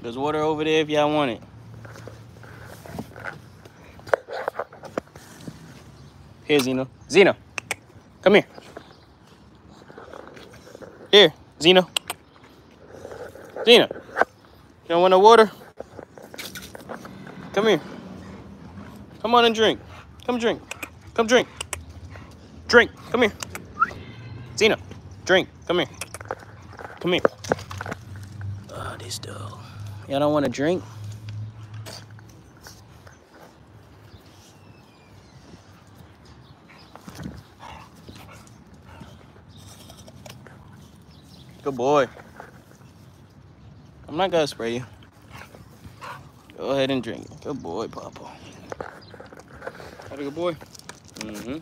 There's water over there if y'all want it. Here, Zeno. Zeno, come here. Here, Zeno. Zeno, you don't want no water? Come here. Come on and drink. Come drink. Come drink. Drink. Come here. Zeno, drink. Come here. Come here. Oh, this dog. Y'all don't want to drink? Good boy. I'm not gonna spray you. Go ahead and drink. Good boy, Papa. Had a good boy? Mm-hmm.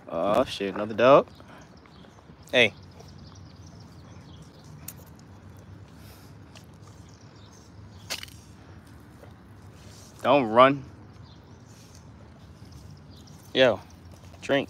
Oh, shit. Another dog? Hey. Don't run. Yo, drink.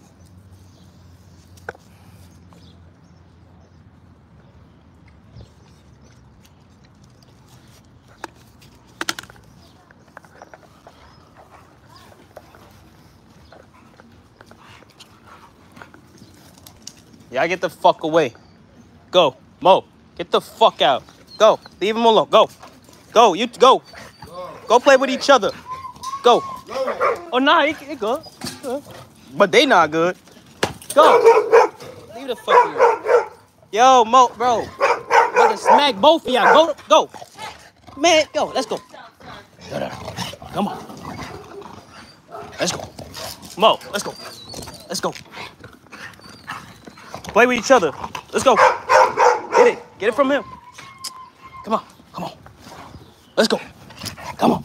Y'all get the fuck away. Go. Mo, get the fuck out. Go. Leave him alone. Go. Go. You go. Go play with each other. Go. Oh, nah, it good. But they not good. Go. Leave the fuck alone. Yo, Mo, bro. I'm gonna smack both of y'all. Go. Go. Man, go. Let's go. Come on. Let's go. Mo, let's go. Let's go. Play with each other. Let's go. Get it. Get it from him. Come on. Come on. Let's go. Come on.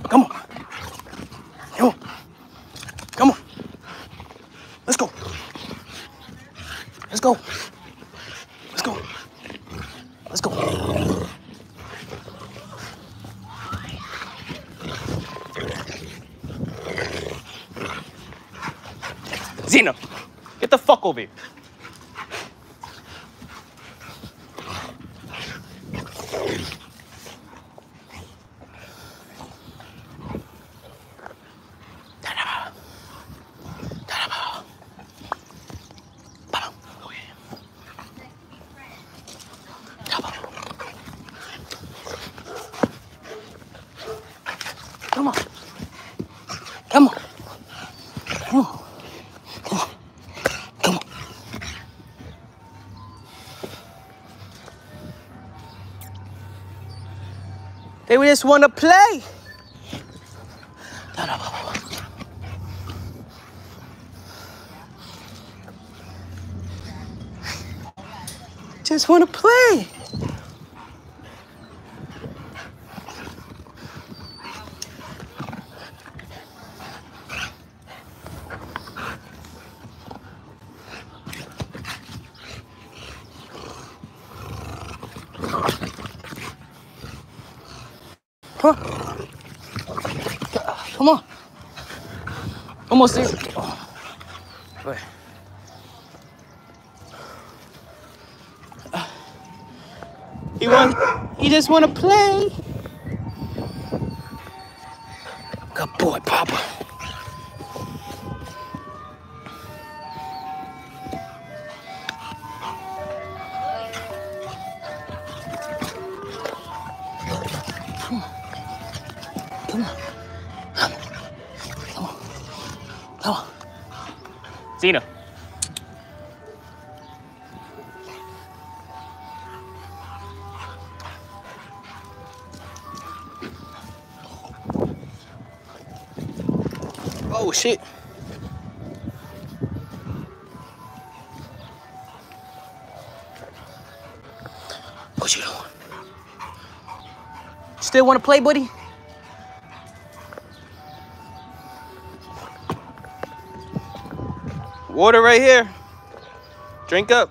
Come on. Come on. Come on. Let's go. Let's go. Let's go. Let's go. Zeno. Get the fuck over here. Come on. Come on. Come on. They just want to play. Just want to play. Huh? Come on. Almost there. Oh. Wait. He just want to play. Good boy, Papa. Come on. Come on. Come on. Zeno. Oh, shit. What you doing? Still want to play, buddy? Water right here. Drink up.